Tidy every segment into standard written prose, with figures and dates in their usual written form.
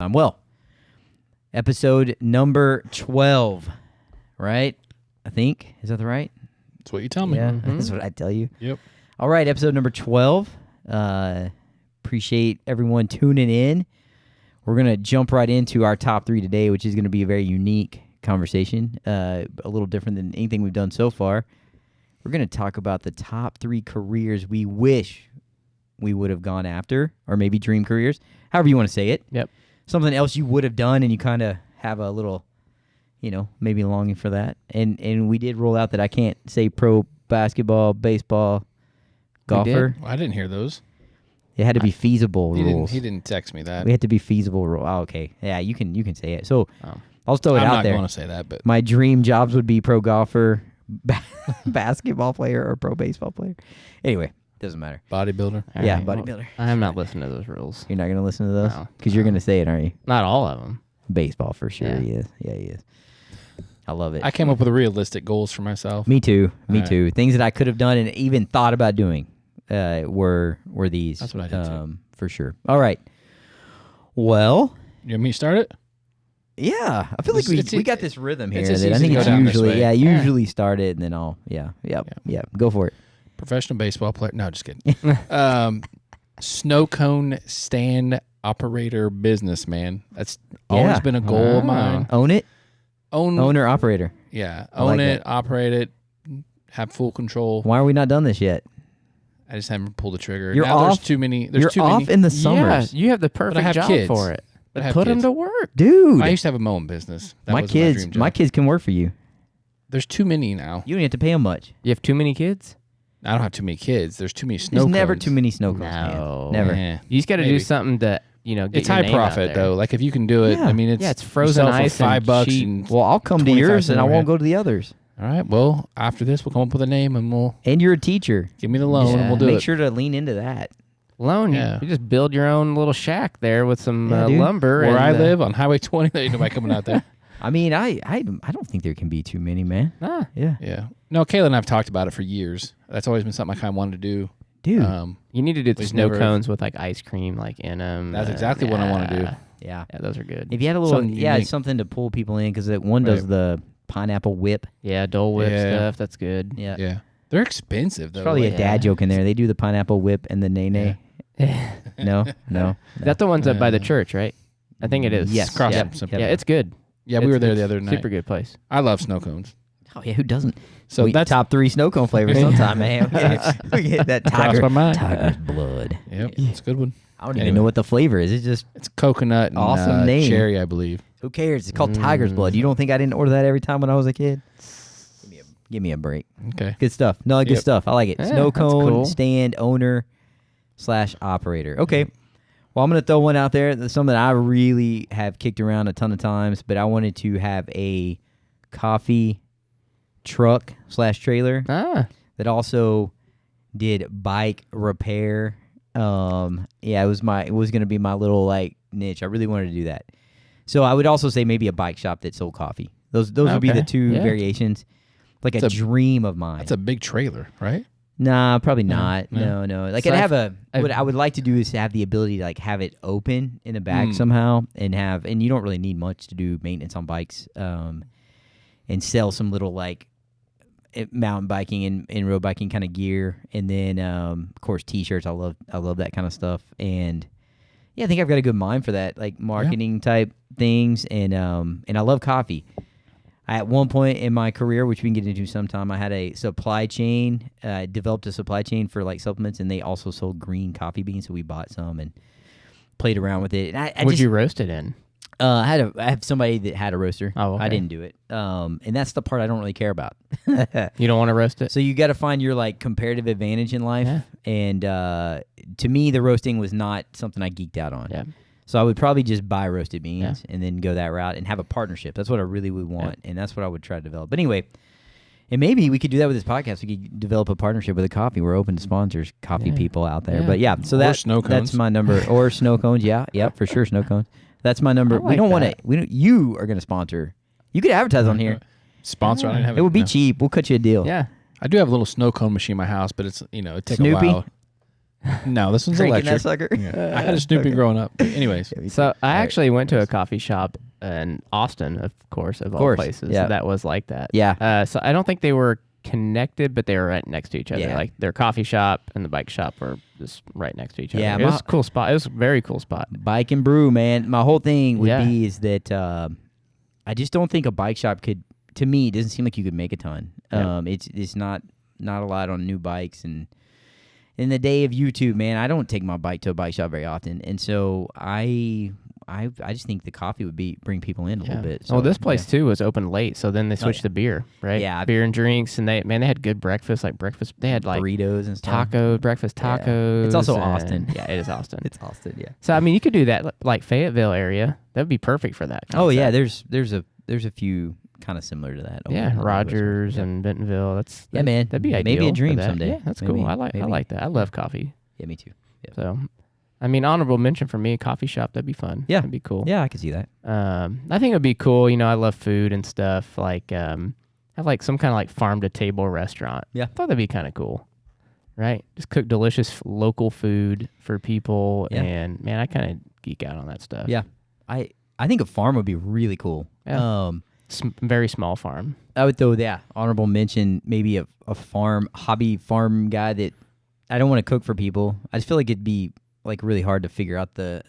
time. Well, episode number 12, right? I think. Is that right? That's what you tell me. Yeah, that's what I tell you. Yep. All right, episode number 12. Appreciate everyone tuning in. We're going to jump right into our top 3 today, which is going to be a very unique conversation, a little different than anything we've done so far. We're going to talk about the top 3 careers we wish we would have gone after, or maybe dream careers, however you want to say it. Yep. Something else you would have done, and you kind of have a little, maybe longing for that. And we did roll out that I can't say pro basketball, baseball, golfer. Well, I didn't hear those. It had to be feasible rules. He didn't text me that. We had to be feasible rules. Oh, okay. Yeah, you can say it. So I'll throw it I'm out not there. going to say that, but My dream jobs would be pro golfer, basketball player, or pro baseball player. Anyway, doesn't matter. bodybuilder. Yeah, Well, bodybuilder. I'm not listening to those rules. You're not going to listen to those? No. Because you're going to say it, aren't you? Not all of them. Baseball for sure. Yeah. He is. Yeah, he is. I love it. I came up with realistic goals for myself. Me too. Me All right. too. Things that I could have done and even thought about doing were these. That's what I did too. For sure. All right. Well, You want me to start it? yeah. I feel like It's- we got this rhythm here. it's just That I easy think to it's go down this usually way. usually start it and then I'll yeah. Go for it. Professional baseball player. No, just kidding. Snow cone stand operator businessman. That's always Yeah. been a goal of mine. Own it. Own Owner operator. Yeah. I like Own it, that. operate it, have full control. Why are we not done this yet? I just haven't pulled the trigger. You're now off. There's too many. You're off in the summers, Yeah, you have the perfect have job kids. for it. But I have Put them kids. to work. dude. I used to have a mowing business. That My was kids, dream job. my kids can work for you. There's too many now. You don't have to pay them much. You have too many kids? I don't have too many kids. There's too many snow There's cones. never too many snow cones. No. Man. Never. Yeah. You just got to do Maybe. something to, get It's your high name out profit there. though. Like if you can do it, Yeah. I mean, it's Yeah, it's you frozen sell for ice and $5 cheap. and Well, I'll come to 25 yours and I cents won't overhead. go to the others. All right. Well, after this, we'll come up with a name and we'll And you're a teacher. give me the loan and Yeah. we'll do Make it. sure to lean into that. Loan, Yeah. you just build your own little shack there with some Yeah, dude. lumber. Where I and, live on Highway 20, there ain't nobody coming out there. I mean, I don't think there can be too many, man. Yeah. Yeah. No, Kayla and I have talked about it for years. That's always been something I kind of wanted to do. Dude. You need to do the We've snow never- cones with like ice cream like in them. That's exactly what I wanna do. Yeah. Yeah, those are good. If you had a little, Something unique. something to pull people in, because one does Right. the pineapple whip. Yeah, Dole Whip Yeah. stuff. That's good. Yeah. Yeah. They're expensive though. There's probably Like, a dad joke in there. They do the pineapple whip and the nay. No. That's the ones that by the church, right? I think it is. Yes. Cross Yeah, them some- yeah it's good. Yeah, we It's- were there the it's other night. Super good place. I love snow cones. Oh yeah, who doesn't? So that's top 3 snow cone flavors sometime, man. We get that Crossed my mind. tiger's blood. Yep, it's a good one. I don't Anyway. even know what the flavor is. It's just It's coconut and Awesome name. cherry, I believe. who cares? It's called tiger's blood. You don't think I didn't order that every time when I was a kid? Give me a break. Okay. Good stuff. No, good Yep. stuff. I like it. Yeah, Snow that's cone cool. stand owner / operator. Okay. Well, I'm going to throw one out there. That's something that I really have kicked around a ton of times, but I wanted to have a coffee truck / trailer that also did bike repair. Yeah, it was going to be my little like niche. I really wanted to do that. So I would also say maybe a bike shop that sold coffee. Those would be the Okay. 2 Yeah. variations. Like a It's a- dream of mine. That's a big trailer, right? Nah, probably No, not. no. No. Like So I'd have I've- what I would like to do is to have the ability to like have it open in the back somehow and you don't really need much to do maintenance on bikes, and sell some little like mountain biking and road biking kind of gear, and then of course t-shirts. I love that kind of stuff, and yeah, I think I've got a good mind for that, like marketing type things, and I love coffee. At one point in my career, which we can get into sometime, I had a supply chain, developed a supply chain for like supplements, and they also sold green coffee beans, so we bought some and played around with it. And I Would just, you roast it in? I have somebody that had a roaster. Oh, okay. I didn't do it. And that's the part I don't really care about. You don't want to roast it? So you got to find your like comparative advantage in life. Yeah. And to me, the roasting was not something I geeked out on. Yeah. So I would probably just buy roasted beans and then go that route and have a partnership. That's what I really would want, and that's what I would try to develop. But anyway, and maybe we could do that with this podcast. We could develop a partnership with a coffee. We're open to sponsors, coffee people out there. Yeah. But yeah, so Or snow that's cones. my number. Or snow cones, yeah, for sure, snow cones. That's my number. I We like don't want to. that. You are going to sponsor. You could advertise on here. Sponsor. I didn't have It would be no. cheap. We'll cut you a deal. Yeah. I do have a little sno cone machine in my house, but it's it'd take Snoopy? a while. No, this one's Cranking that electric. sucker. Yeah. I had a Snoopy growing up. Anyways, So I actually went to a coffee shop in Austin, of course, all places. yeah. That was like that. Yeah. So I don't think they were connected, but they were right next to each other. Yeah. Like their coffee shop and the bike shop were just right next to each Yeah, other. It was a cool spot. It was a very cool spot. Bike and brew, man. My whole thing would Yeah. be is that I just don't think a bike shop could. To me, it doesn't seem like you could make a ton. Yeah. It's not a lot on new bikes, and in the day of YouTube, man, I don't take my bike to a bike shop very often, and so I just think the coffee would bring people in a little bit. So, well, this place too was open late, so then they switched to beer, right? Yeah. Beer and drinks, and they had good breakfast, like breakfast. They had like burritos and stuff. breakfast tacos. It's also and- Austin. Yeah, it is Austin. It's Austin, yeah. So I mean, you could do that like Fayetteville area. That would be perfect for that. Oh yeah, concept. there's a few kind of similar to that. Yeah, over Rogers yeah. and Bentonville. Yeah, man. That'd be Maybe ideal a dream for that. someday. Yeah, that's Maybe, cool. I like that. I love coffee. Yeah, me too. Yeah. So, I mean, honorable mention for me, a coffee shop. That'd be fun. Yeah. That'd be cool. Yeah, I can see that. I think it'd be cool. You know, I love food and stuff. Like, have like some kind of like farm to table restaurant. Yeah. I thought that'd be kind of cool. Right? Just cook delicious local food for people. Yeah. And man, I kind of geek out on that stuff. Yeah, I think a farm would be really cool. Yeah. Very small farm. I would throw honorable mention, maybe a hobby farm guy that I don't want to cook for people. I just feel like it'd be like really hard to figure out the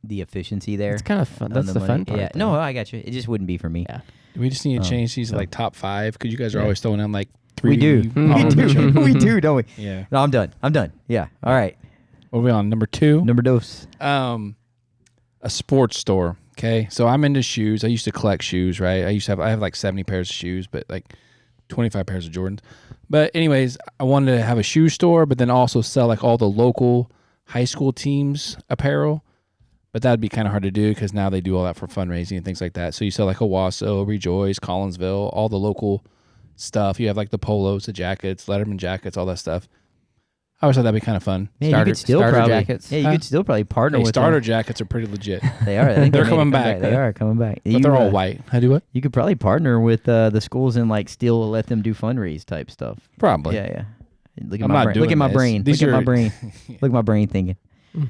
efficiency there. It's kind of fun. on That's the money. fun part. Yeah, though. no, I got you. It just wouldn't be for me. Yeah. we just need to change these to like top 5 because you guys are always throwing in like 3. We do. We honorable do. mention. We do, don't we? Yeah. No, I'm done. Yeah. All right. What are we on? Number 2? Number dos. A sports store. Okay, so I'm into shoes. I used to collect shoes, right? I have like 70 pairs of shoes, but like 25 pairs of Jordans. But anyways, I wanted to have a shoe store, but then also sell like all the local high school teams apparel. But that'd be kind of hard to do because now they do all that for fundraising and things like that. So you sell like Owasso, Rejoice, Collinsville, all the local stuff. You have like the polos, the jackets, Letterman jackets, all that stuff. I always thought that'd be kind of fun. Man, you could still starter probably, jackets. Yeah, you could still probably partner Hey, with starter them. jackets are pretty legit, They are. I think They're they made it coming come back, They though. are coming back. but they're all white. I do what? You could probably partner with the schools and like still let them do fundraise type stuff. Probably. Yeah. Look at I'm my not brain. doing Look at my this. brain. These Look at my are- brain. Look at my brain thinking.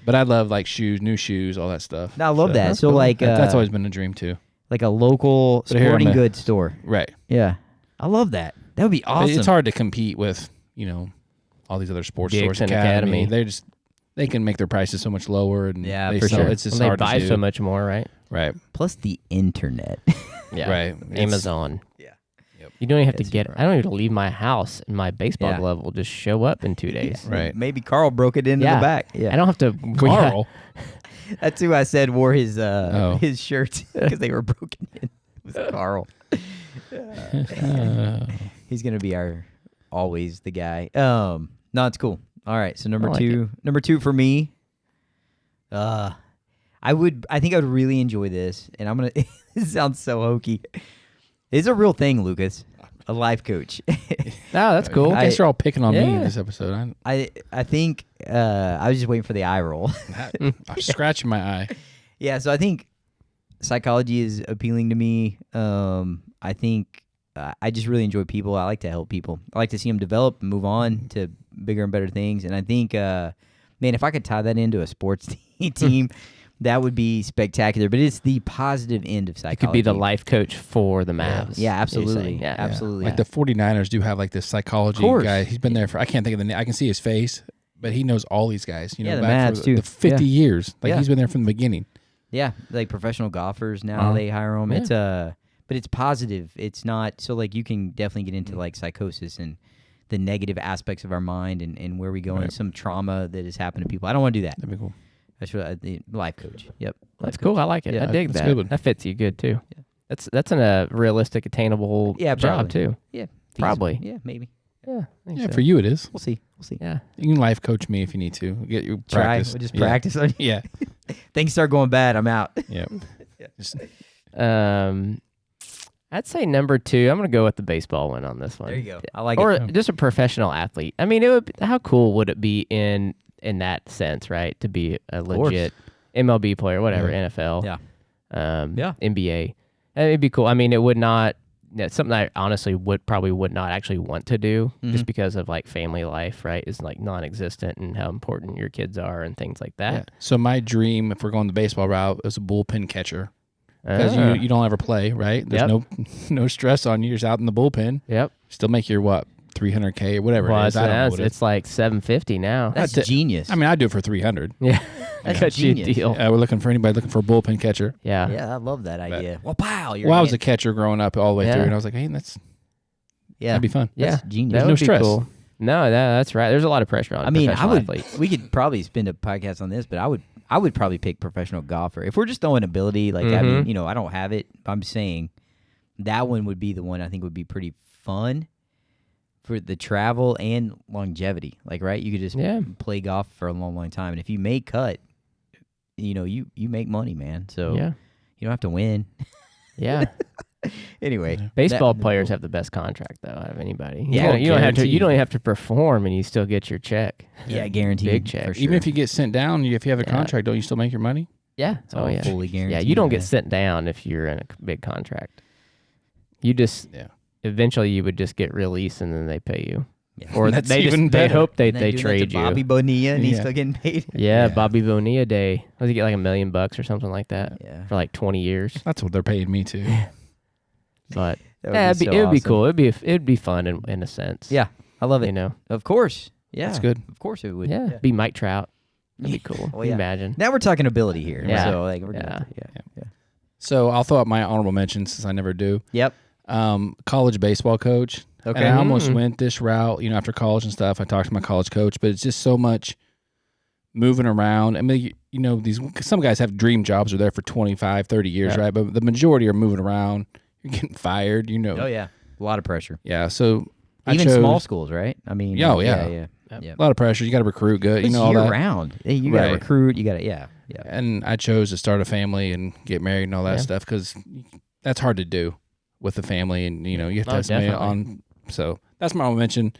But I love like shoes, new shoes, all that stuff. No, I love that. that's So cool. like That's always been a dream too. like a local So here I'm sporting a- goods store. Right. Yeah, I love that. That would be But awesome. it's hard to compete with, all these other sports Dick's stores. and Academy. Academy. They can make their prices so much lower, and Yeah, they for sell- sure. It's just Well, hard they buy to do. so much more, right? Right. Plus the internet. Yeah. Right. It's- Amazon. Yeah. Yep. You don't even have to It's get. super. I don't even leave my house, and my baseball Yeah. glove will just show up in 2 days. Right. Maybe Carl broke it into Yeah. the back. Yeah. I don't have to. Carl. That's who I said wore his Oh. his shirts because they were broken in. It was Carl. He's gonna be our always the guy. No, it's cool. All right, so number I like two. Number 2 for me. I think I would really enjoy this, and I'm gonna. This sounds so hokey. It's a real thing, Lucas. A life coach. Oh, that's cool. I guess you're all picking on me in Yeah. this episode. I think I was just waiting for the eye roll. I'm scratching my eye. Yeah, so I think psychology is appealing to me. I think I just really enjoy people. I like to help people. I like to see them develop and move on to bigger and better things. And I think, man, if I could tie that into a sports team, that would be spectacular. But it's the positive end of psychology. It could be the life coach for the Mavs. Yeah, you're absolutely. saying. Yeah. Absolutely. Like the 49ers do have like this psychology course. guy. He's been there for, I can't think of the name. I can see his face, but he knows all these guys. Yeah, the back Mavs, for too. the 50 Yeah. years. Like Yeah. he's been there from the beginning. Yeah, like professional golfers now Uh-huh. they hire them. Yeah. It's but it's positive. It's not so like you can definitely get into like psychosis and the negative aspects of our mind and where we go and Right. some trauma that has happened to people. I don't want to do that. That'd be cool. That's what the life coach. Yep, That's life cool. coach. I like it. Yeah, I dig that's a that. good one. That fits you good too. Yeah. That's a realistic, attainable Yeah, job probably. too. Yeah, Probably. Yeah, maybe. Yeah. I think Yeah, so. for you it is. We'll see. We'll see. Yeah. You can life coach me if you need to. Get you Try. practice. We'll just Yeah. practice on you. Yeah. Things start going bad. I'm out. Yeah. Just- I'd say number 2. I'm gonna go with the baseball one on this one. There you go. I like Or it. just a professional athlete. I mean, it would. How cool would it be in that sense, right? To be a legit MLB player, whatever, Yeah. NFL, Yeah. NBA. It'd be cool. I mean, it would not, something I honestly would not actually want to do Mm-hmm. just because of like family life, right? Is like non-existent and how important your kids are and things like that. So my dream, if we're going the baseball route, is a bullpen catcher. Because you don't ever play, right? There's no stress on you. You're just out in the bullpen. Yep. Still make your what, $300K or whatever it is. I don't know what It's like $750 now. That's genius. I mean, I'd do it for $300. Yeah. That's Cut you a genius. deal. We're looking for anybody looking for a bullpen catcher. Yeah. Yeah, I love that idea. Well, pow. Well, I was a catcher growing up all the way Yeah. through, and I was like, hey, that'd be fun. Yeah. That's genius. That no would be stress. cool. No, that's right. There's a lot of pressure on I mean, professional athletes. we could probably spend a podcast on this, but I would probably pick professional golfer. If we're just throwing ability, like, I mean, I don't have it. But I'm saying that one would be the one I think would be pretty fun for the travel and longevity. Like, right? You could just play golf for a long, long time. And if you make cut, you make money, man. So Yeah. you don't have to win. Yeah. Anyway, Baseball that- players have the best contract though out of anybody. Yeah, you don't have to. guaranteed. You don't even have to perform, and you still get your check. Yeah, guaranteed. Big check. for sure. Even if you get sent down, if you have a Yeah. contract, don't you still make your money? Yeah. It's all fully guaranteed. Yeah, you don't get man. sent down if you're in a big contract. You just Yeah. eventually you would just get released, and then they pay you. Yeah. Or That's they even they better. hope they And then doing that trade to you. Bobby Bonilla, and he's Yeah. still getting paid. Yeah, Yeah. Bobby Bonilla Day. Was he get like $1 million or something like that Yeah. for like 20 years? That's what they're paying me too. But That would yeah, be so it would be awesome. cool. It'd be fun in a sense. Yeah, I love it. You know. Of course. Yeah. That's good. Of course it would. Yeah. Be Mike Trout. That'd be cool. Well, Can you yeah. imagine? Now we're talking ability here. Yeah. So like we're Yeah. yeah. So I'll throw out my honorable mentions since I never do. Yep. College baseball coach. Okay. And I almost Mm. went this route, after college and stuff. I talked to my college coach, but it's just so much moving around. I mean, some guys have dream jobs, are there for 25, 30 years, Yeah. right? But the majority are moving around. You're getting fired, Oh yeah. A lot of pressure. Yeah, so Even I chose small schools, right? I mean. Yeah, oh, yeah. Yeah. Yep. Yeah. a lot of pressure. You got to recruit good, It's all year that. round. You got to Right. recruit. You got to yeah. And I chose to start a family and get married and all that Yeah. stuff because that's hard to do with a family, and you have to Oh, have somebody definitely. on. So that's my mention.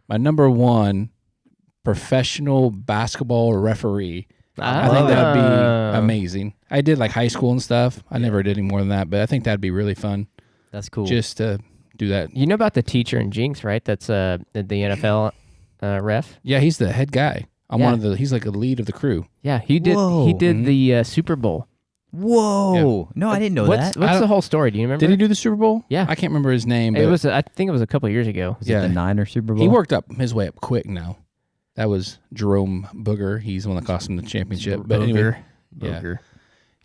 My number one, professional basketball referee. I think that would be amazing. I did like high school and stuff. I never did any more than that, but I think that'd be really fun That's cool. just to do that. You know about the teacher in Jinx, right? That's the NFL ref. Yeah, he's the head guy. He's like the lead of the crew. Yeah, he did. Whoa. He did the Super Bowl. Whoa. No, I didn't know What's that. the whole story? Do you remember? Did he do the Super Bowl? Yeah. I can't remember his name, but It was. I think it was a couple years ago. Was it the Niner Super Bowl? he worked up his way up quick now. That was Jerome Booger. He's the one that cost him the championship. But anyway, Booger.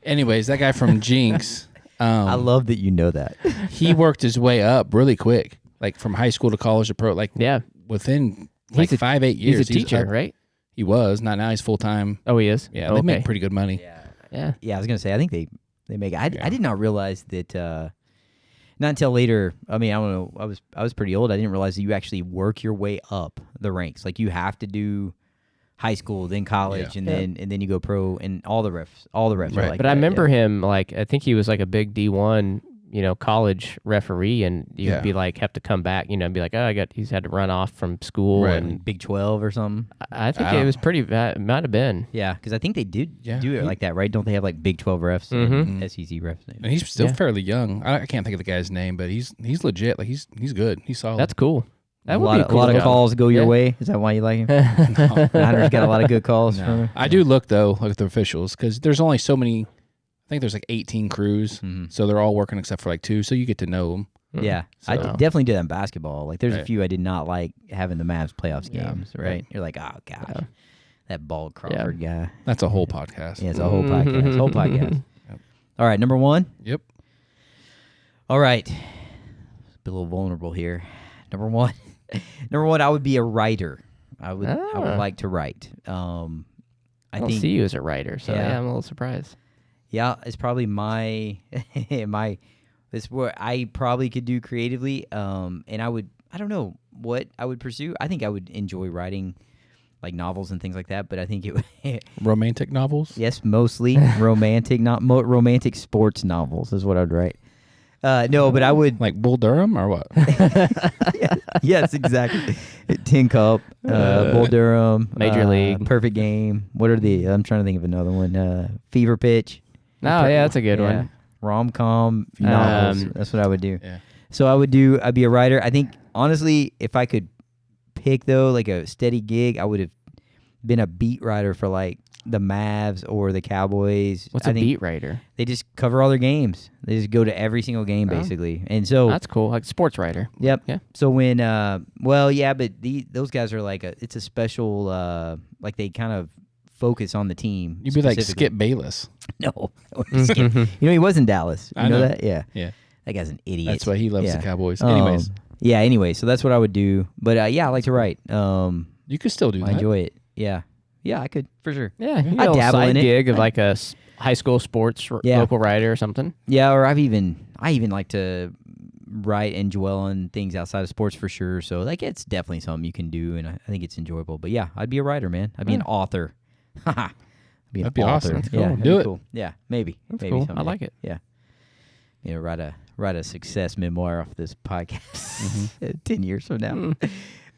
anyways, that guy from Jinx, I love that you know that. he worked his way up really quick, like from high school to college to pro, like Yeah, within like He's a- 5-8 years. he's a teacher, up. right? He was. Not now. He's full time. Oh, he is. Yeah, Oh, they okay. make pretty good money. Yeah. Yeah, I was gonna say. I think they make. I did not realize that. Not until later. I mean, I don't know. I was pretty old. I didn't realize that you actually work your way up the ranks. Like you have to do high school, then college, Yeah. and then you go pro. And all the refs are Right. like. But I that, remember yeah. him like I think he was like a big D1, college referee, and you'd Yeah. be like have to come back, and be like, oh, he's had to run off from school, Right. and Big 12 or something. I think I don't- it was pretty. It might have been. Yeah, because I think they did Yeah, do it he- like that, right? Don't they have like Big 12 refs and SEC refs? And he's still Yeah. fairly young. I can't think of the guy's name, but he's legit. Like he's good. He's solid. That's cool. That a would lot, be of, cool. a lot of job. calls go your Yeah. way. Is that why you like him? Niners got a lot of good calls from him. I do look at the officials because there's only so many. I think there's like 18 crews, Mhm. so they're all working except for like 2. So you get to know them. Yeah, I So- definitely did that in basketball. Like, there's a Right. few I did not like having the Mavs playoffs Yeah. games, right? You're like, oh, gosh, Yeah. that Bald Crawford guy. That's a whole podcast. Yeah, it's a whole podcast. Whole podcast. Yep. All right, number one. Yep. All right. Be a little vulnerable here. Number one. Number one, I would be a writer. I would like to write. I I don't think see you as a writer, so Yeah. yeah, I'm a little surprised. yeah, it's probably my it's what I probably could do creatively. And I don't know what I would pursue. I think I would enjoy writing like novels and things like that, but I think it would Romantic novels. yes, mostly romantic, not romantic sports novels is what I'd write. No, but I would Like Bull Durham or what? yes, exactly. Tin Cup, Bull Durham, Major League. Perfect Game. What are the? I'm trying to think of another one. Fever Pitch. No, yeah, that's a good Yeah. one. Rom-com novels. That's what I would do. Yeah. So I'd be a writer. I think honestly, if I could pick though, like a steady gig, I would have been a beat writer for like the Mavs or the Cowboys. What's I a think beat writer? They just cover all their games. They just go to every single game basically. And so That's cool. Like sports writer. Yep. Yeah. So when but those guys are like it's a special like they kind of focus on the team. You'd be like specifically. Skip Bayless. No. Skip. You know he was in Dallas. You I know. that? Yeah. Yeah. That guy's an idiot. That's why he loves Yeah. the Cowboys. Anyways, yeah. Anyway, so that's what I would do. But yeah, I like to write. you could still do I that. enjoy it. Yeah. Yeah, I could for sure. Yeah. You I know, dabble side in it. gig of like a high school sports Yeah. local writer or something. Yeah, or I even like to write and dwell on things outside of sports for sure. So like it's definitely something you can do, and I think it's enjoyable. But yeah, I'd be a writer, man. I'd be an author. I'd be an That'd be author. awesome. That's Yeah, cool. that'd Do be it. Cool. Yeah, maybe. That's maybe cool. I someday. like it. Yeah. Write a success memoir off this podcast 10 years from now.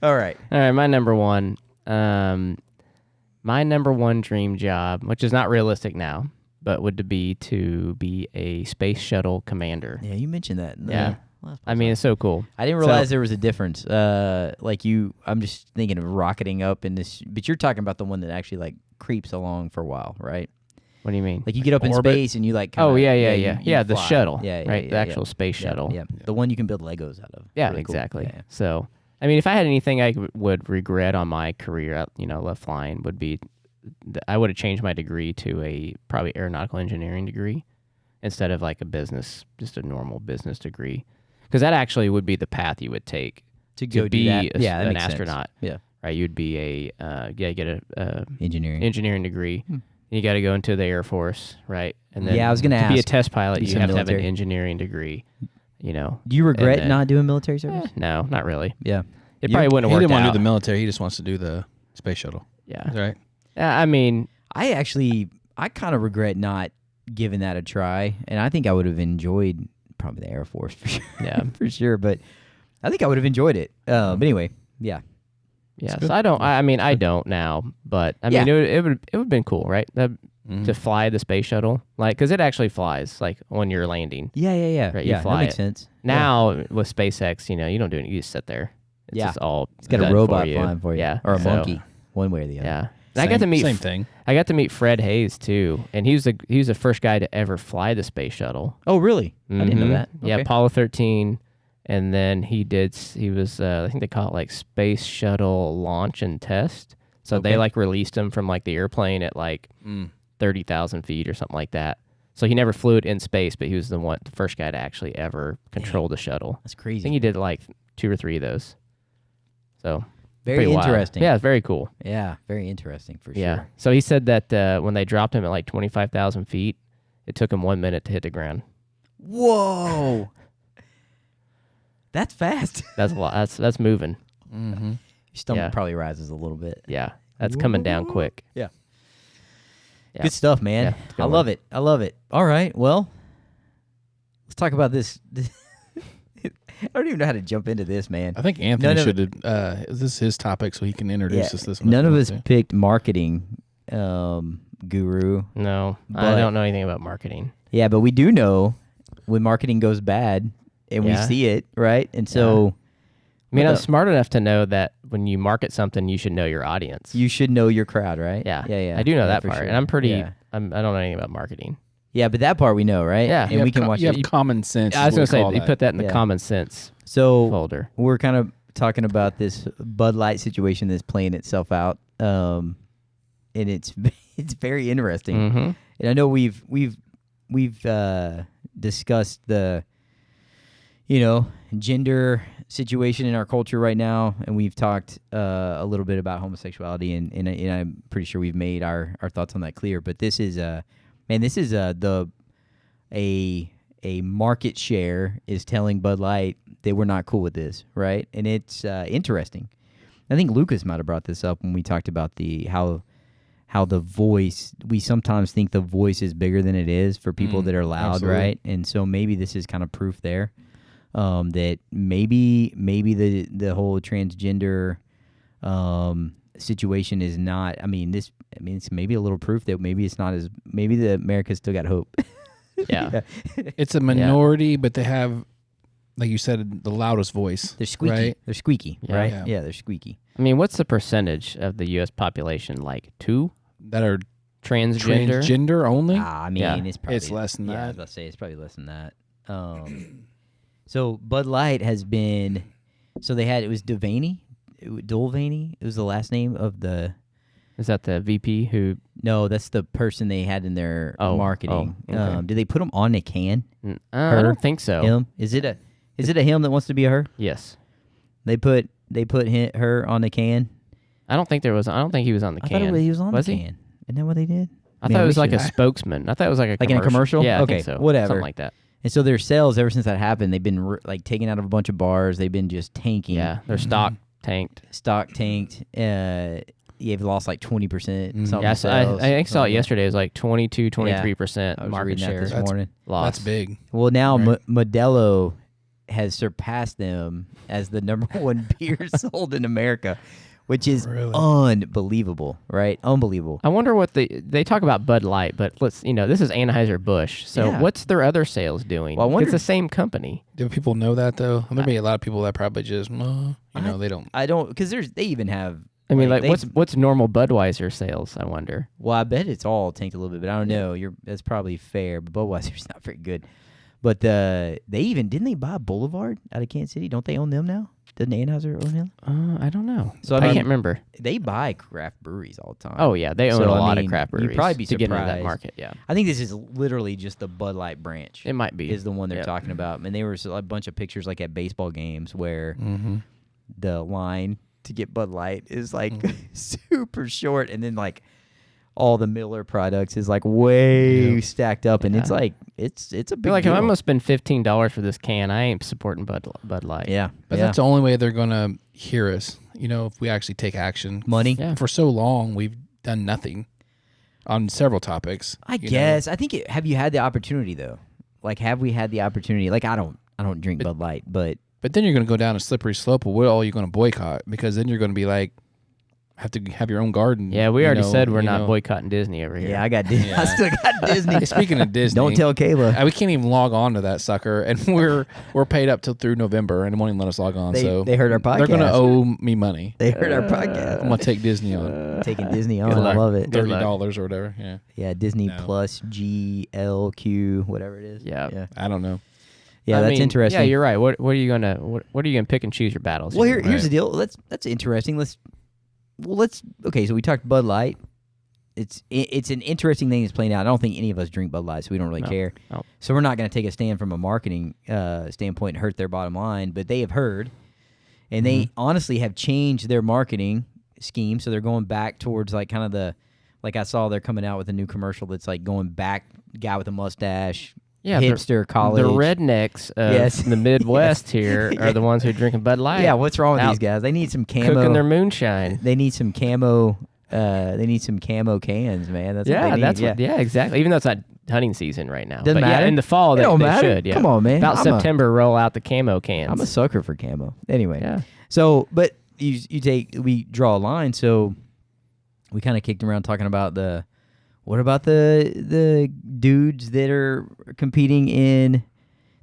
All right. All right, my number one dream job, which is not realistic now, but would be to be a space shuttle commander. Yeah, you mentioned that. In the Yeah. last I mean, it's so cool. I didn't realize there was a difference. I'm just thinking of rocketing up in this, but you're talking about the one that actually like creeps along for a while, right? What do you mean? Like you get up in Orbit? space and you like. Oh, kinda- yeah. you Yeah, the fly. shuttle. Yeah, right? yeah, The actual space yeah, shuttle. Yeah, the one you can build Legos out of. Yeah, Really cool. exactly. Yeah, yeah. So, I mean, if I had anything I would regret on my career, left flying, would be I would have changed my degree to a probably aeronautical engineering degree instead of like just a normal business degree, because that actually would be the path you would take To go do be that. Yeah, that an makes sense. astronaut. Yeah. Right, you'd be get a Engineering. engineering degree. You got to go into the Air Force, right? And then Yeah, I was gonna to be a ask. test pilot, Do you some have to have an military. engineering degree. Do you regret then- not doing military service? No, not really. Yeah. It probably wouldn't He have worked didn't want to out. do the military. He just wants to do the space shuttle. Yeah. Is that right? I mean, I kind of regret not giving that a try, and I think I would have enjoyed probably the Air Force for sure. Yeah. for sure. But I think I would have enjoyed it. But anyway, yeah. yeah. good. So I don't now, but I Yeah. mean, it would have been cool, right? To fly the space shuttle, like, because it actually flies, like when you're landing. Yeah. Right, you yeah, fly that makes it. sense. Now with SpaceX, you don't do it. You just sit there. It's Yeah. just all. It's got a done robot for you. flying for you. Yeah. Or a So, monkey, one way or the other. Yeah. And I got to meet same thing. I got to meet Fred Hayes too, and he was the first guy to ever fly the space shuttle. Oh, really? I didn't know Mhm. that. Yeah, Okay. Apollo 13, and then he was I think they call it like space shuttle launch and test. So Okay. they like released him from like the airplane at like 30,000 feet or something like that. So he never flew it in space, but he was the first guy to actually ever control the shuttle. That's I crazy. think he did like 2 or 3 of those. So Very pretty wild. interesting. Yeah, it's very cool. Yeah, very interesting for Yeah. sure. So he said that when they dropped him at like 25,000 feet, it took him 1 minute to hit the ground. Whoa. That's fast. That's a lot. That's moving. Mm-hmm. Your stomach Yeah. probably rises a little bit. Yeah. That's coming down quick. Yeah. Yeah. Good stuff, man. Yeah, it's a good I love it. I love it. All right. Well, let's talk about this. I don't even know how to jump into this, man. I think Anthony None of should. This is his topic, so he can introduce us this one. None if of he us wants picked marketing guru. No, But- I don't know anything about marketing. Yeah, but we do know when marketing goes bad and we Yeah. see it, right? And so I mean, What I'm the- smart enough to know that when you market something, you should know your audience. you should know your crowd, right? yeah. Yeah. I do know Yeah, that for part. sure. And I'm pretty, Yeah. I don't know anything about marketing. Yeah, but that part we know, right? Yeah. And You we have can watch You it. have common sense. I was going going to to say, you put that in the Yeah. common sense So folder. we're kind of talking about this Budlight situation that's playing itself out, and it's it's very interesting. Mm-hmm. And I know we've discussed the gender situation in our culture right now, and we've talked a little bit about homosexuality, and I'm pretty sure we've made our thoughts on that clear. But this is a market share is telling Bud Light that we're not cool with this, right? And it's interesting. I think Lukas might have brought this up when we talked about how the voice, we sometimes think the voice is bigger than it is for people that are loud, absolutely. right? And so maybe this is kind of proof there that maybe the whole transgender situation is not. It's maybe a little proof that maybe it's not as maybe the America's still got hope. Yeah. It's a minority, but they have like you said, the loudest voice. They're squeaky. Right? They're squeaky, Yeah. right? Yeah. Yeah, they're squeaky. I mean, what's the percentage of the U.S. population? Like 2 That are transgender? transgender only. I mean, Yeah. it's probably less than I was that. about to say it's probably less than that. So Bud Light has been. So they had it was Devaney, Dulvaney. It was the last name of the. Is that the VP who? No, that's the person they had in their marketing. okay. Did they put him on the can? I Her? don't think so. Him? Is it a him that wants to be a her? Yes. They put her on the can. I don't think he was on the I can. thought he was on Was the he? can. Isn't that what they did? I thought it was like a spokesman. I thought it was like a Like in a commercial? Yeah, I Okay, think so. whatever. Something like that. And so their sales ever since that happened, they've been like taken out of a bunch of bars. They've been just tanking. Yeah, their stock tanked. Stock tanked. You've lost like 20%. Yeah, I saw it yesterday. It was like 22, 23% I was market reading share that this morning. loss. That's big. Well, now Right. Modelo has surpassed them as the number one beer sold in America, which is Really? unbelievable, right? Unbelievable. I wonder what they talk about Bud Light, but this is Anheuser-Busch. So Yeah. what's their other sales doing? Well, I wonder- It's the same company. Do people know that though? There may be a lot of people that probably just, they don't. I don't, because they even have. I mean, like they- what's normal Budweiser sales? I wonder. Well, I bet it's all tanked a little bit, but I don't know. That's probably fair, but Budweiser's not very good. But didn't they buy Boulevard out of Kansas City? Don't they own them now? Doesn't Anheuser own them? I don't know. So, I I mean, can't remember. They buy craft breweries all the time. Oh yeah, they own So, a I lot mean, of craft breweries. you'd probably be to get into that surprised. market. Yeah, I think this is literally just the Bud Light branch. it might be. Is the one they're Yep. talking about. And they were a bunch of pictures like at baseball games where the line to get Bud Light is like super short, and then like all the Miller products is like way stacked up, and it's Yeah. like it's a I big feel like deal. if I'm gonna spend $15 for this can, I ain't supporting Bud Light. Yeah, But that's the only way they're gonna hear us. If we actually take action. money. Yeah. For so long, we've done nothing on several topics. I you know. guess. I think. Have you had the opportunity though? Like, have we had the opportunity? Like, I don't drink Bud Light, but But then you're going to go down a slippery slope of what all you're going to boycott, because then you're going to be like, have to have your own garden. Yeah, we already said we're not know. boycotting Disney over here. yeah, I got Disney. I still got Disney. Hey, speaking of Disney, Don't tell Kayla. we can't even log on to that sucker, and we're paid up till through November, and won't even let us log on. They heard our podcast. They're going to owe me money. They heard our podcast. I'm going to take Disney on Taking Disney on. Good I luck. love it. Good luck. $30 or whatever. Yeah, Yeah, Disney No. Plus GLQ, whatever it is. Yeah. yeah, I don't know. yeah. I That's mean, interesting. Yeah, you're right. What are you gonna pick and choose your battles? Well, here? here's the deal. That's interesting. Okay. So we talked Bud Light. It's an interesting thing that's playing out. I don't think any of us drink Bud Light, so we don't really No. care. No. So we're not going to take a stand from a marketing standpoint and hurt their bottom line. But they have heard, and they honestly have changed their marketing scheme. So they're going back towards like kind of like I saw they're coming out with a new commercial that's like going back, guy with a mustache. Yeah, hipster college. The rednecks of the Midwest here are the ones who are drinking Bud Light. Yeah, what's wrong with Out these guys? They need some camo. cooking their moonshine. They need some camo. They need some camo cans, man. That's what they need. Yeah, exactly. Even though it's not hunting season right now. Doesn't but matter. Yeah, in the fall It they don't matter. should. Yeah. Come on, man. About I'm September, roll out the camo cans. I'm a sucker for camo. Anyway, Yeah. So, but we draw a line. So we kind of kicked around talking about what about the dudes that are competing in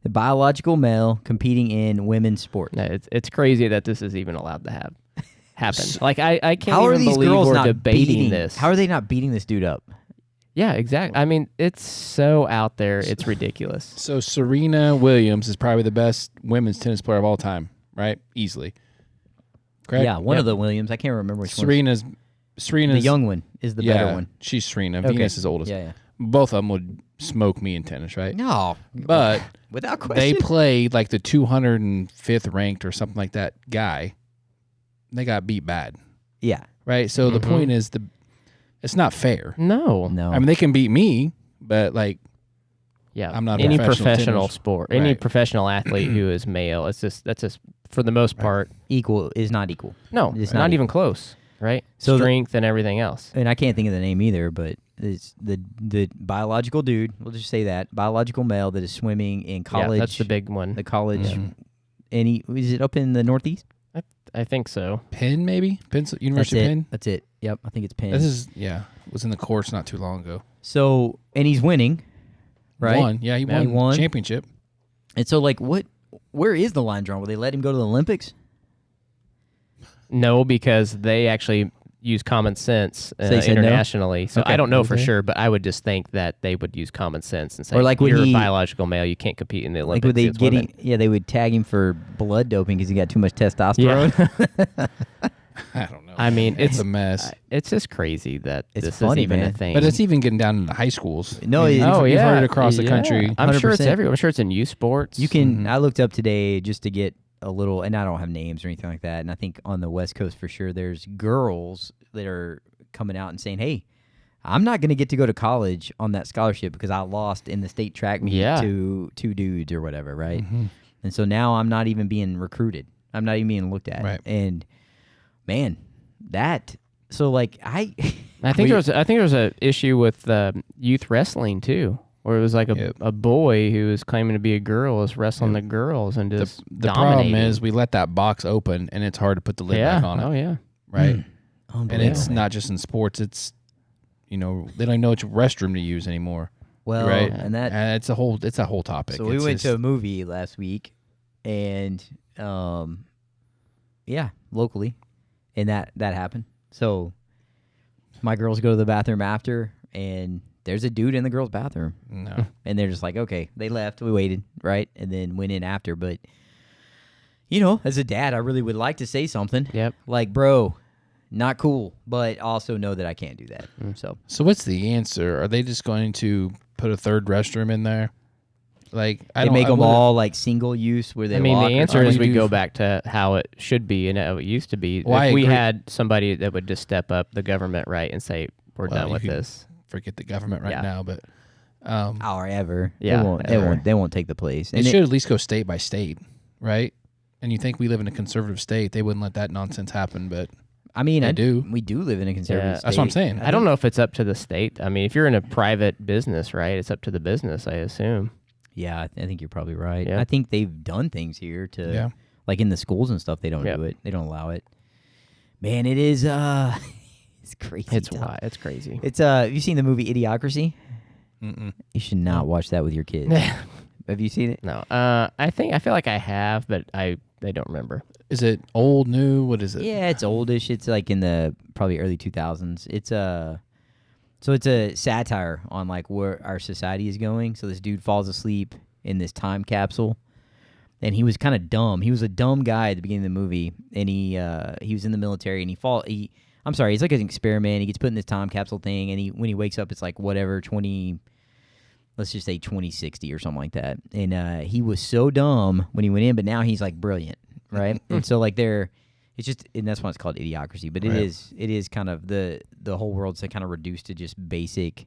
the biological male competing in women's sports? No, it's crazy that this is even allowed to happen. Like I can't How are even these believe girls we're not debating beating this. How are they not beating this dude up? Yeah, exactly. I mean, it's so out there. It's ridiculous. So Serena Williams is probably the best women's tennis player of all time, right? Easily. Correct? Yeah, one of the Williams. I can't remember which one. Serena's The young one is the better one. She's Serena. Okay. Venus is oldest. Yeah. Both of them would smoke me in tennis, right? No, But without question. they played like the 205th ranked or something like that guy. They got beat bad, Yeah. right? So the point is it's not fair. No. No. I mean, they can beat me, but like Yeah, I'm not a any professional tennis- sport, any Right. professional athlete who is male. That's just for the most part. Equal is not equal. No, It's not, not even close. Right? So Strength and everything else. And I can't think of the name either, but it's the biological dude. We'll just say that biological male that is swimming in college. Yeah, that's the big one. The college. Yeah. And is it up in the Northeast? I think so. Penn, maybe University of Penn. That's it. Yep, I think it's Penn. This is was in the courts not too long ago. So and he's winning, right? Won. Yeah, he won He won. championship. And so like what where is the line drawn? Will they let him go to the Olympics? No, because they actually use common sense So they said no? internationally. So Okay. I don't know for Okay. sure, but I would just think that they would use common sense and say, Or like when you're a he- biological male, you can't compete in the Like Olympics. would they It's get him? women. Yeah, they would tag him for blood doping because he got too much testosterone. I don't know. I mean, it's a mess. It's just crazy that It's this funny, is even man. a thing. But it's even getting down into high schools. No, You've it- heard it across the country. I'm sure it's 100%. everywhere. I'm sure it's in youth sports. You can. Mhm. I looked up today just to get a little, and I don't have names or anything like that. And I think on the West Coast for sure, there's girls that are coming out and saying, "Hey, I'm not going to get to go to college on that scholarship because I lost in the state track meet Yeah. to two dudes or whatever, right?" Mhm. And so now I'm not even being recruited. I'm not even being looked at. Right. And man, that so like I think there was a issue with youth wrestling too, where it was like Yep. a boy who was claiming to be a girl was wrestling the girls and just The dominating. problem is we let that box open and it's hard to put the lid yeah, back on it. oh yeah, Right. And unbelievable. it's not just in sports. It's, they don't even know which restroom to use anymore. well, right. and that it's a whole topic. So we It's went to just- a movie last week, and yeah, locally, and that happened. So my girls go to the bathroom after, and there's a dude in the girls' bathroom, no. and they're just like, okay, they left, we waited, right, and then went in after. But as a dad, I really would like to say something, yep. like, bro, not cool, but also know that I can't do that. So What's the answer? Are they just going to put a third restroom in there? Like they make them all like single use where they. I mean, lock the or answer something. is we do- go back to how it should be and how it used to be. Well, I if we agree. had somebody that would just step up the government right and say, we're Well, done with you can this. forget the government right Yeah. now, but or ever. Yeah, They won't take the place. it And should at least go state by state, right? And you think we live in a conservative state, they wouldn't let that nonsense happen, but I mean, They do. We do live in a conservative Yeah. state. that's what I'm saying. I don't know if it's up to the state. I mean, if you're in a private business, right, it's up to the business, I assume. Yeah, I think you're probably right. Yeah. I think they've done things here to, Yeah. like in the schools and stuff. They don't Yep. do it. They don't allow it. Man, it is. It's crazy. It's tough. wild. It's crazy. It's Have you seen the movie Idiocracy? Mm-mm. You should not watch that with your kids. Have you seen it? No, I feel like I have, but I don't remember. Is it old, new? What is it? Yeah, it's oldish. It's like in the probably early 2000s. It's a satire on like where our society is going. So this dude falls asleep in this time capsule, and he was kind of dumb. He was a dumb guy at the beginning of the movie, and he was in the military, and it's like an experiment. He gets put in this time capsule thing, and when he wakes up, it's like whatever 20. Let's just say 2060 or something like that. And he was so dumb when he went in, but now he's like brilliant, right? And so like it's just, and that's why it's called Idiocracy. But Right. it is kind of the whole world's like kind of reduced to just basic.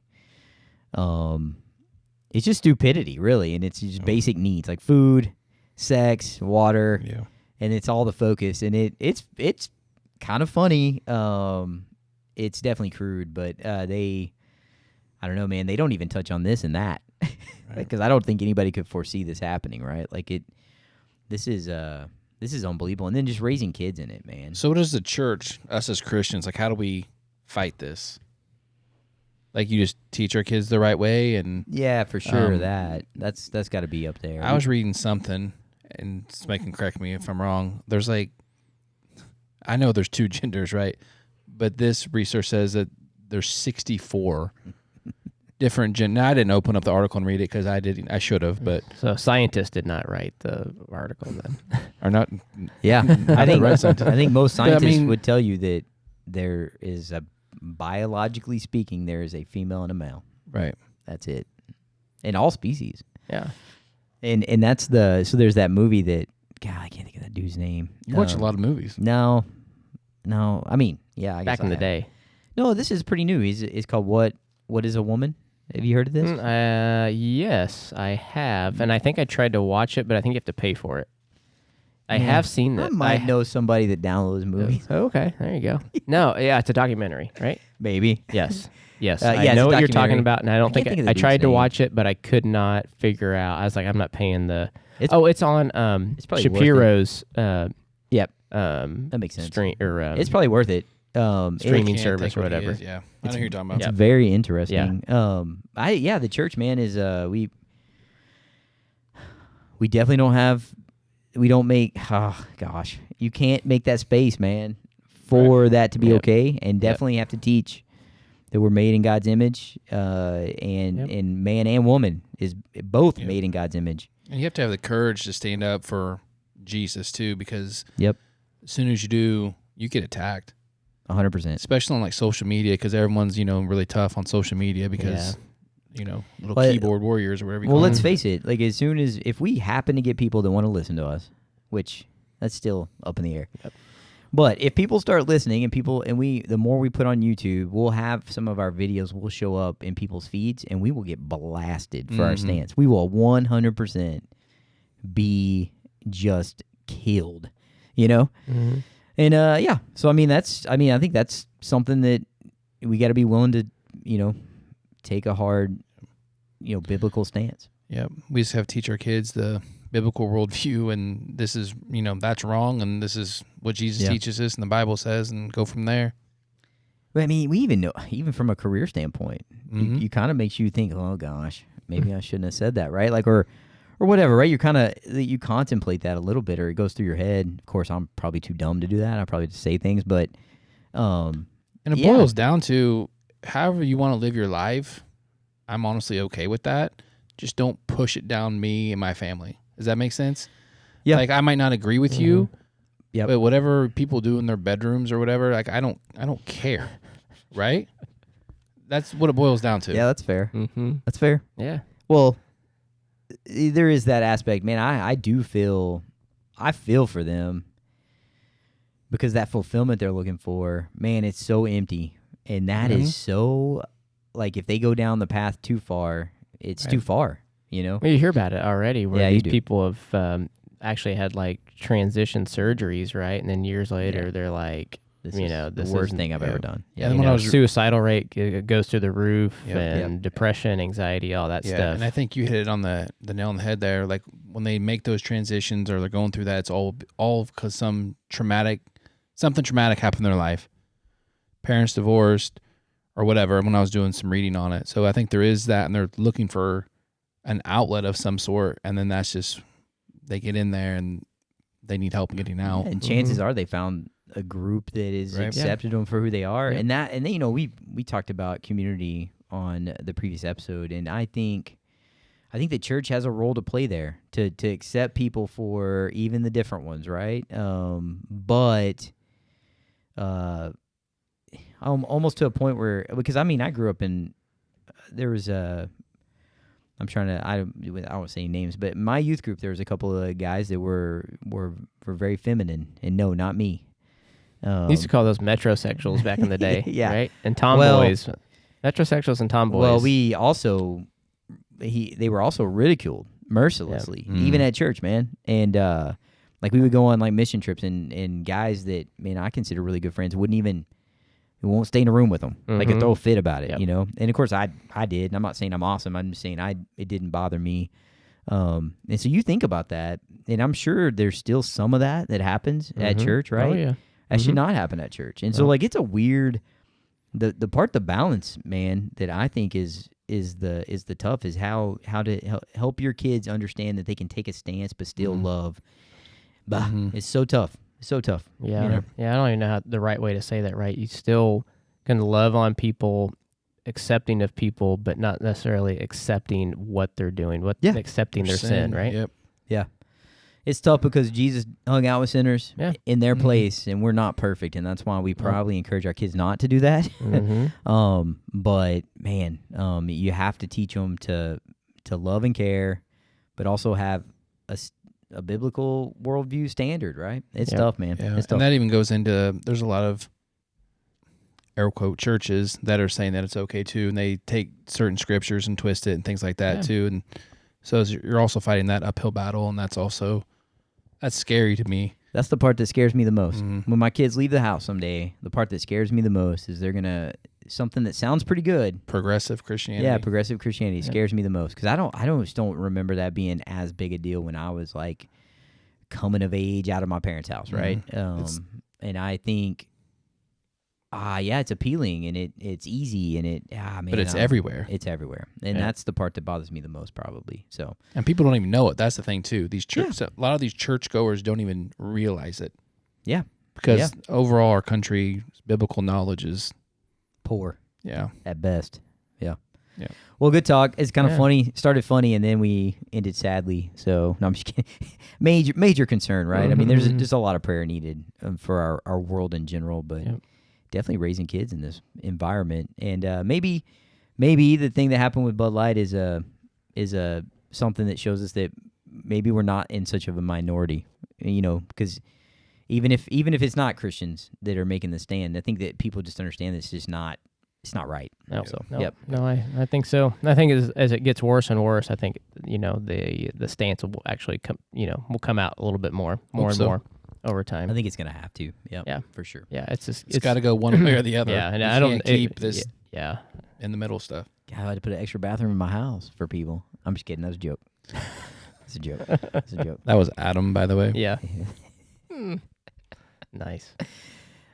It's just stupidity, really, and it's just basic needs like food, sex, water, Yeah. and it's all the focus. And it's kind of funny. It's definitely crude, but I don't know, man. They don't even touch on this and that, because I don't think anybody could foresee this happening, right? Like this is unbelievable, and then just raising kids in it, man. So what does the church, us as Christians, like how do we fight this? Like you just teach our kids the right way, and Yeah, for sure. Um, That's got to be up there. I was reading something, and somebody can correct me if I'm wrong. There's like, I know there's two genders, right? But this research says that there's 64 different Now I didn't open up the article and read it because I should have, but So scientists did not write the article then. are not. Yeah, I think right scientist. I think most But, I scientists mean- would tell you that there is biologically speaking, there is a female and a male. Right. That's it, in all species. Yeah. And that's so there's that movie that God, I can't think of that dude's name. You watch a lot of movies. No. I mean, yeah, I guess Back in I the have. day. No, this is pretty new. It's called What is a Woman? Have you heard of this? Yes, I have, and I think I tried to watch it, but I think you have to pay for it. I Yeah. have seen I it. might know somebody that downloads movies. Oh, okay, there you go. No, yeah, it's a documentary, right? Maybe. Yes. Yes, Yeah, I it's know a what you're documentary. talking about, and I don't I can't think think of the I tried dude's to name. watch it, but I could not figure out. I was like, I'm not paying the. It's- it's on it's probably worth it. Shapiro's Yep. That makes sense. stream or It's probably worth it. streaming Can't service think or what he whatever. is, yeah, I know who you're talking about. It's very interesting. The church, man, is we definitely don't have oh gosh, you can't make that space, man, for that to be okay, and definitely have to teach that we're made in God's image, and man and woman is both made in God's image. And you have to have the courage to stand up for Jesus too, because as soon as you do, you get attacked. 100%. Especially on like social media, because everyone's really tough on social media because little keyboard warriors or whatever. Well, let's face it. Like if we happen to get people that want to listen to us, which that's still up in the air. Yep. But if people start listening the more we put on YouTube, we'll have some of our videos will show up in people's feeds, and we will get blasted for our stance. We will 100% be just killed, Mm-hmm. And so I think that's something that we got to be willing to, take a hard, biblical stance. Yeah, we just have to teach our kids the biblical worldview, and this is, that's wrong, and this is what Jesus teaches us, and the Bible says, and go from there. But I mean, we even know, even from a career standpoint, you kind of makes you think, oh gosh, maybe I shouldn't have said that, right? Like, or whatever, right? You contemplate that a little bit, or it goes through your head. Of course, I'm probably too dumb to do that. I probably just say things, but and it boils down to however you want to live your life. I'm honestly okay with that. Just don't push it down me and my family. Does that make sense? Yeah. Like, I might not agree with you, Yep. but whatever people do in their bedrooms or whatever, like, I don't care, right? That's what it boils down to. Yeah, that's fair. Mm-hmm. That's fair. Yeah. Well, there is that aspect, man. I feel for them, because that fulfillment they're looking for, man, it's so empty, and that is so, like, if they go down the path too far, it's too far, Well, you hear about it already, where you these do. people have actually had like transition surgeries, right? And then years later, they're like, this this is the is worst thing I've ever done. Yeah, when I was suicidal rate goes through the roof, Yep. and depression, anxiety, all that stuff. And I think you hit it on the nail on the head there. Like, when they make those transitions or they're going through that, it's all because something traumatic happened in their life. Parents divorced or whatever, when I was doing some reading on it. So I think there is that, and they're looking for an outlet of some sort, and then that's just, they get in there and they need help getting out. And chances are they found a group that is accepted them for who they are. Yeah. And then, we talked about community on the previous episode, and I think the church has a role to play there to accept people for even the different ones, right? But almost to a point where, because I grew up in, there was a, I won't say names, but in my youth group there was a couple of guys that were very feminine, and no, not me. You used to call those metrosexuals back in the day, yeah, right? And tomboys, metrosexuals and tomboys. Well, they were also ridiculed mercilessly, even at church, man. And like, we would go on like mission trips, and guys that, man, I consider really good friends we won't stay in a room with them. Like, could throw a fit about it, And of course, I did. And I'm not saying I'm awesome. I'm just saying it didn't bother me. And so you think about that, and I'm sure there's still some of that happens at church, right? Oh yeah, that should not happen at church. And so, like, it's a weird, the balance, man, that I think is the tough, is how to help your kids understand that they can take a stance but still love. Bah, it's so tough. So tough. Yeah. Yeah. I don't even know the right way to say that, right? You still can love on people, accepting of people, but not necessarily accepting what they're doing, accepting their sin, right? Yep. Yeah. It's tough because Jesus hung out with sinners in their place, and we're not perfect, and that's why we probably encourage our kids not to do that. But man, you have to teach them to love and care, but also have a biblical worldview standard, right? It's tough, man. Yeah. It's tough. And that even goes into, there's a lot of air quote churches that are saying that it's okay too, and they take certain scriptures and twist it and things like that too. And so you're also fighting that uphill battle, and that's scary to me. That's the part that scares me the most. When my kids leave the house someday, the part that scares me the most is they're gonna, something that sounds pretty good. Progressive Christianity. Yeah, progressive Christianity scares me the most, because I don't remember that being as big a deal when I was like coming of age out of my parents' house, right? And I think Yeah, it's appealing and it's easy and man. But it's everywhere. It's everywhere, and that's the part that bothers me the most, probably. So, and people don't even know it. That's the thing too. These a lot of these churchgoers don't even realize it. Yeah, because overall our country's biblical knowledge is poor. Yeah, at best. Yeah. Yeah. Well, good talk. It's kind of funny. Started funny, and then we ended sadly. So, no, I'm just kidding. Major concern, right? I mean, there's just a lot of prayer needed for our world in general, but definitely raising kids in this environment. And maybe the thing that happened with Bud Light is something that shows us that maybe we're not in such of a minority, because even if it's not Christians that are making the stand, I think that people just understand that it's not right. No, so, no, I think so. I think as it gets worse and worse, I think the stance will actually come out a little bit more and more over time. I think it's gonna have to. Yeah, for sure. Yeah, it's got to go one way or the other. Yeah, and I don't keep this. Yeah, in the middle stuff. God, I had to put an extra bathroom in my house for people. I'm just kidding. That was a joke. It's a joke. It's a joke. That was Adam, by the way. Yeah. Nice.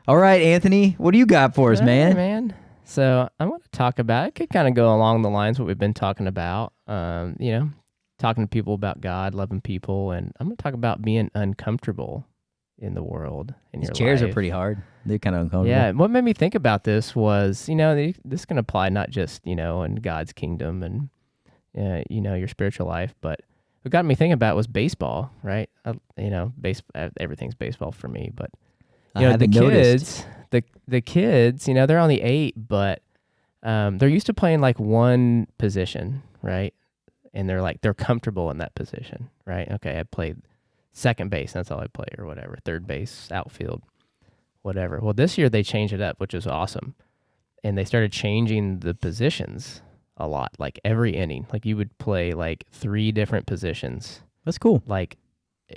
All right, Anthony, what do you got for us, man? So I want to talk about, it could kind of go along the lines what we've been talking about, talking to people about God, loving people, and I'm going to talk about being uncomfortable in the world, in your life. These chairs are pretty hard. They're kind of uncomfortable. Yeah, what made me think about this was, this can apply not just, in God's kingdom and, your spiritual life, but what got me thinking about was baseball, right? Everything's baseball for me, but the kids, they're only 8, but they're used to playing like one position, right? And they're comfortable in that position, right? Okay, I played second base, that's all I play, or whatever, third base, outfield, whatever. Well, this year they changed it up, which is awesome. And they started changing the positions a lot, like every inning. Like you would play like 3 different positions. That's cool.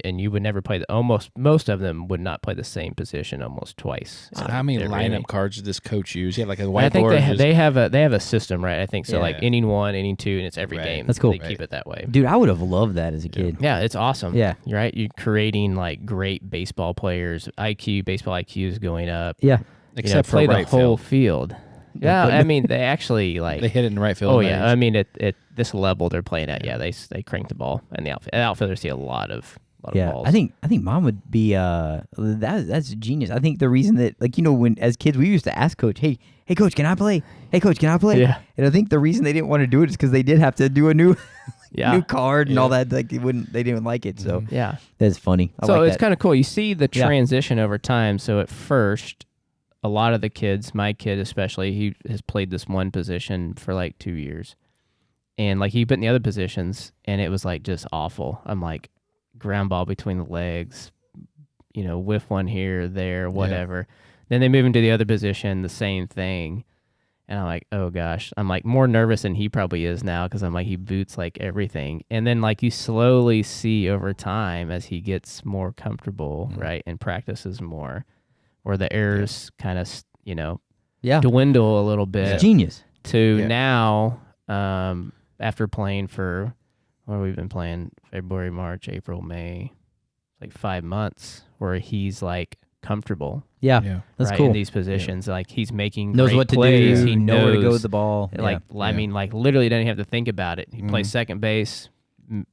And you would never play most of them would not play the same position almost twice. So how many lineup inning. Cards does this coach use? Yeah, like a whiteboard. I think they have a system, right? I think so. Yeah. Like inning 1, inning 2, and it's every game. That's cool. They keep it that way. Dude, I would have loved that as a kid. Yeah, it's awesome. Yeah, you're right. You're creating like great baseball players. Baseball IQ is going up. Yeah, except play for right the whole field. Yeah, I mean they actually they hit it in the right field. Oh yeah, I mean at this level they're playing at. Yeah, they crank the ball, and the outfielders see a lot of balls. I think mom would be that's genius. I think the reason that when as kids we used to ask coach, hey coach, can I play? Hey coach, can I play? Yeah. And I think the reason they didn't want to do it is because they did have to do a new new card and all that. Like they didn't like it. So that's funny. It's kind of cool. You see the transition over time. So at first, a lot of the kids, my kid especially, he has played this one position for like 2 years, and like he put in the other positions, and it was like just awful. I'm like, ground ball between the legs, whiff one here, there, whatever. Yeah. Then they move into the other position, the same thing. And I'm like, oh gosh, I'm like more nervous than he probably is now because I'm like, he boots like everything. And then like you slowly see over time as he gets more comfortable, right, and practices more, where the errors kind of, dwindle a little bit. It's genius. To now, after playing for, what have we been playing? February, March, April, May, like 5 months, where he's like comfortable. Yeah. That's cool. In these positions, like he's making knows great what to plays. do. He knows where to go knows, with the ball. I mean, like literally doesn't have to think about it. He plays second base.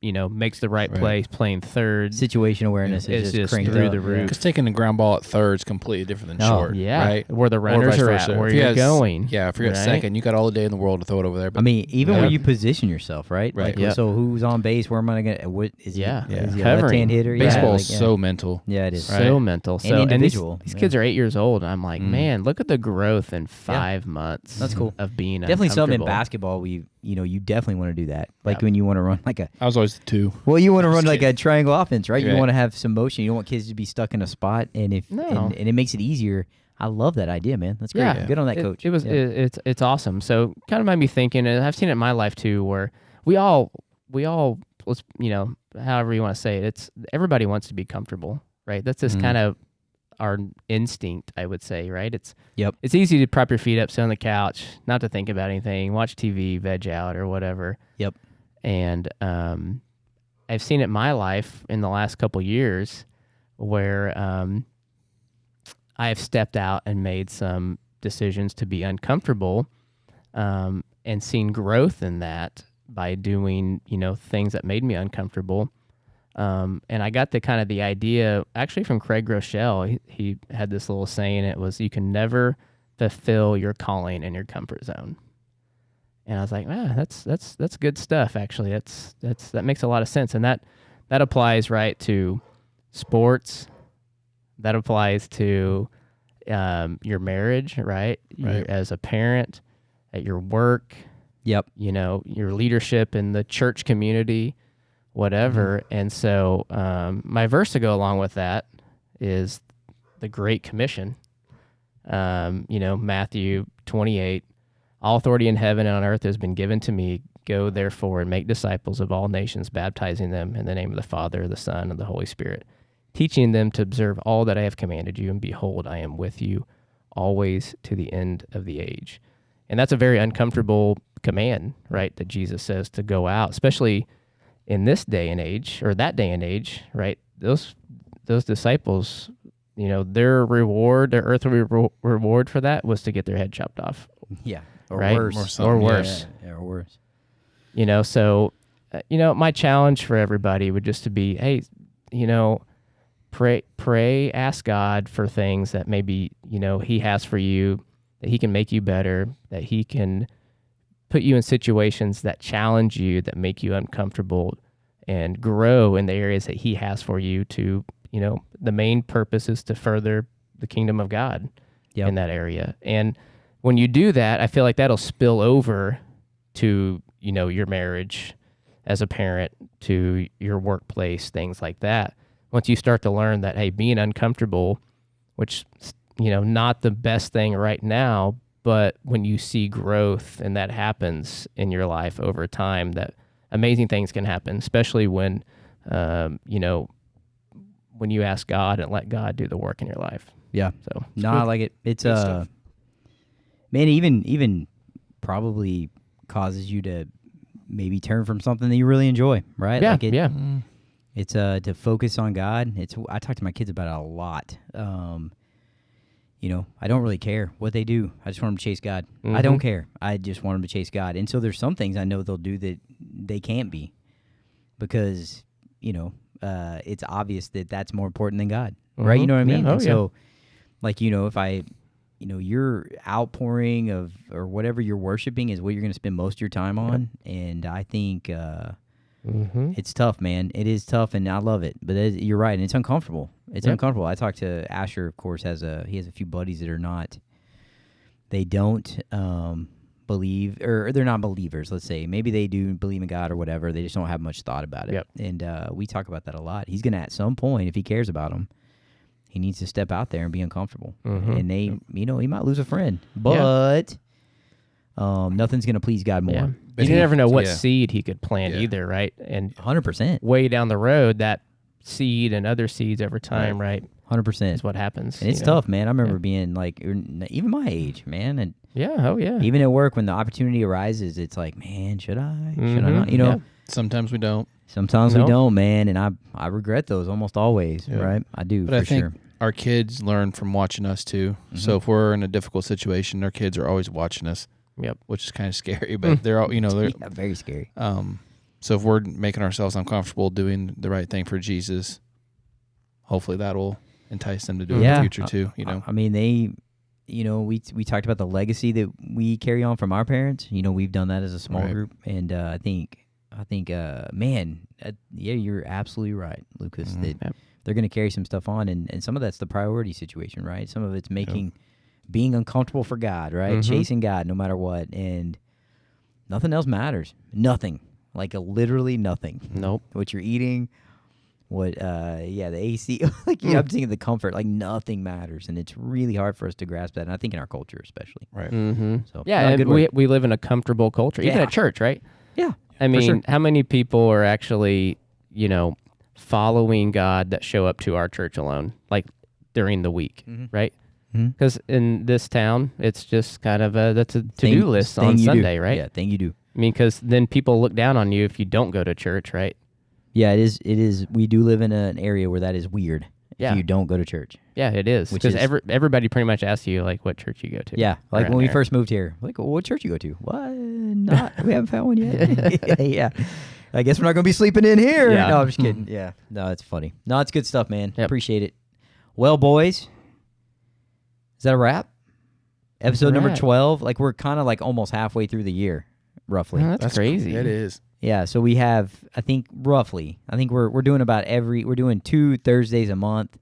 Makes the right play. He's playing third. Situation awareness is just cranked through up. the roof. Because taking the ground ball at third is completely different than short. Yeah, right? Where the runners are at, where you're going. Yeah, if you're at second, you got all the day in the world to throw it over there. But I mean, even where you position yourself, right? Right. Like, so who's on base? Where am I going to? What is he? Is he a Covering. left-hand hitter? Baseball is so mental. Yeah, it is. So mental. So and individual. These kids are 8 years old, and I'm like, man, look at the growth in 5 months. That's cool. Of being definitely something in basketball. You definitely want to do that. Like when you want to run like a. I was always the 2. Well, you want to run like a triangle offense, right? You want to have some motion. You don't want kids to be stuck in a spot, and and it makes it easier. I love that idea, man. That's great. Yeah. Good on that coach. It's awesome. So kind of made me thinking, and I've seen it in my life too, where we all let's however you want to say it, it's everybody wants to be comfortable, right? That's just kind of our instinct, I would say, right? It's easy to prop your feet up, sit on the couch, not to think about anything, watch TV, veg out, or whatever. Yep. And I've seen it in my life in the last couple years where I've stepped out and made some decisions to be uncomfortable, and seen growth in that by doing, things that made me uncomfortable. And I got the idea actually from Craig Groeschel. He had this little saying. It was, you can never fulfill your calling in your comfort zone. And I was like, that's good stuff. Actually, that makes a lot of sense. And that applies right to sports. That applies to your marriage, right? As a parent, at your work. Yep. Your leadership in the church community, whatever. Mm-hmm. And so my verse to go along with that is the Great Commission. Matthew 28, all authority in heaven and on earth has been given to me. Go therefore and make disciples of all nations, baptizing them in the name of the Father, the Son, and the Holy Spirit, teaching them to observe all that I have commanded you. And behold, I am with you always to the end of the age. And that's a very uncomfortable command, right? That Jesus says to go out, especially in this day and age, or that day and age, right? Those disciples, their reward, their earthly reward for that was to get their head chopped off. Yeah. Or right? Worse. Or worse. Yeah, or worse. So, my challenge for everybody would just to be, hey, pray, ask God for things that maybe, he has for you, that he can make you better, that he can put you in situations that challenge you, that make you uncomfortable, and grow in the areas that he has for you to, the main purpose is to further the kingdom of God in that area. And when you do that, I feel like that'll spill over to, your marriage as a parent, to your workplace, things like that. Once you start to learn that, hey, being uncomfortable, which, not the best thing right now, but when you see growth and that happens in your life over time, that amazing things can happen, especially when, when you ask God and let God do the work in your life. Yeah. So I like it. It's man, even probably causes you to maybe turn from something that you really enjoy, right? Yeah. Like yeah. It's to focus on God. I talk to my kids about it a lot. I don't really care what they do. I just want them to chase God. Mm-hmm. I don't care. I just want them to chase God. And so there's some things I know they'll do that they can't be because, it's obvious that that's more important than God, right? You know what I mean? Yeah. And so, if I, your outpouring of or whatever you're worshiping is what you're going to spend most of your time on. And I think it's tough, man. It is tough, and I love it. But you're right, and it's uncomfortable. It's uncomfortable. I talked to Asher, of course, he has a few buddies that are not, they don't believe, or they're not believers, let's say. Maybe they do believe in God or whatever. They just don't have much thought about it. Yep. And we talk about that a lot. He's going to, at some point, if he cares about them, he needs to step out there and be uncomfortable. Mm-hmm. And they, he might lose a friend. But nothing's going to please God more. Yeah. But You never know what yeah. seed he could plant either, right? And 100%. way down the road, that seed and other seeds over time, right, 100%. is what happens. And it's tough, man. I remember being like, even my age, man. And even at work, when the opportunity arises, it's like, man, should I? Should I not? Yeah. Sometimes we don't. Sometimes we don't, man. And I regret those almost always, right? I do, But I think sure. our kids learn from watching us too. So if we're in a difficult situation, our kids are always watching us. Yep. Which is kind of scary, but they're all, they're very scary. So if we're making ourselves uncomfortable doing the right thing for Jesus, hopefully that will entice them to do it in the future too. I mean, they, we talked about the legacy that we carry on from our parents. We've done that as a small group, and I think, man, you're absolutely right, Lucas. That they're going to carry some stuff on, and some of that's the priority situation, right? Some of it's being uncomfortable for God, right? Chasing God no matter what, and nothing else matters. Nothing, literally nothing. Nope. What you're eating, the AC, I'm thinking the comfort, nothing matters, and it's really hard for us to grasp that, and I think in our culture especially. Right. Mm-hmm. So and we live in a comfortable culture, even at church, right? Yeah. I mean, sure. how many people are actually, following God that show up to our church alone, during the week, right? Because in this town, it's just kind of that's a to-do list on Sunday, right? Yeah, thing you do. I mean, because then people look down on you if you don't go to church, right? Yeah, it is. We do live in an area where that is weird, Yeah. if you don't go to church. Yeah, it is. Which Because is- everybody pretty much asks you like what church you go to. Yeah, like around when we there. first moved here, like, well, what church you go to? What? Not. We haven't found one yet. Yeah. I guess we're not going to be sleeping in here. Yeah. No, I'm just kidding. Yeah. No, it's funny. No, it's good stuff, man. Yep. Appreciate it. Well, boys, is that a wrap? Episode number wrap. 12. Like, we're kind of like almost halfway through the year, roughly. Oh, that's crazy. It is. Yeah, so we have, I think, roughly, we're doing about we're doing 2 Thursdays a month,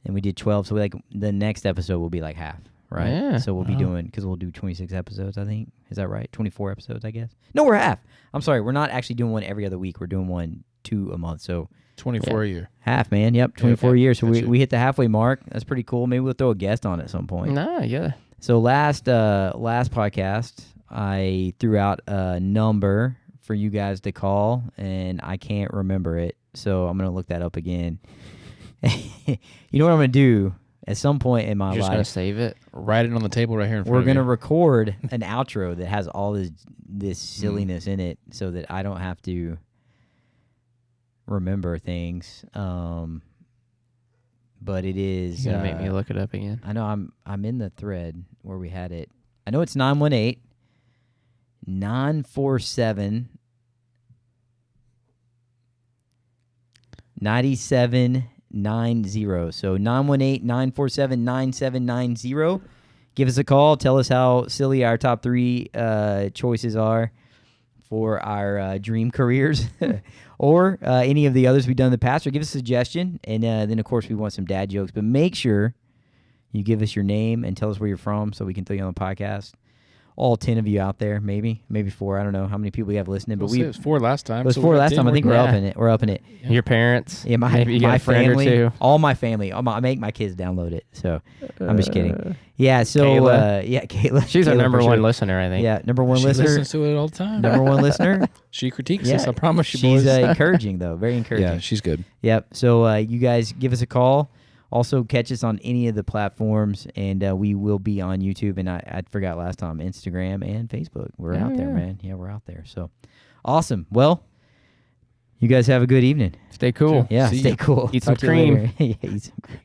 and we did 12, so like the next episode will be like half, right? Yeah. So we'll be doing, because we'll do 26 episodes, I think. Is that right? 24 episodes, I guess. No, we're half. I'm sorry, we're not actually doing one every other week. We're doing 2 a month, so 24 a year. half, man. Yep, 24 okay. years. So Gotcha. we hit the halfway mark. That's pretty cool. Maybe we'll throw a guest on at some point. Nah, yeah. So last podcast, I threw out a number for you guys to call, and I can't remember it, so I'm gonna look that up again. You know what I'm gonna do? At some point in my You're just gonna life, save it. Write it on the table right here in front we're of you. gonna record an outro that has all this silliness in it, so that I don't have to remember things. But it is. You're gonna make me look it up again. I know I'm in the thread where we had it. I know it's 918 947 9790. So 918-947-9790. Give us a call. Tell us how silly our top 3 choices are for our dream careers or any of the others we've done in the past, or give us a suggestion. And then, of course, we want some dad jokes. But make sure you give us your name and tell us where you're from so we can throw you on the podcast. All 10 of you out there, maybe 4. I don't know how many people we have listening, but It was 4 last time. it was so 4 we're at last 10. time. I think we're Yeah. up in it. We're up in it. Your parents. Yeah, Maybe you get my a friend family, or two. all my family. I make my kids download it. So I'm just kidding. Yeah. So Kayla. Kayla. She's our Kayla number for one sure. listener, I think. Yeah, number one She listener. listens to it all the time. Number one listener. She critiques Yeah, us. I promise you, she's boys. encouraging though, very encouraging. Yeah, she's good. Yep. So you guys give us a call. Also catch us on any of the platforms, and we will be on YouTube. And I forgot last time, Instagram and Facebook. We're out there, yeah. man. Yeah, we're out there. So awesome. Well, you guys have a good evening. Stay cool. Yeah, See stay ya. cool. Eat some Talk to you later. cream. Yeah, eat some cream.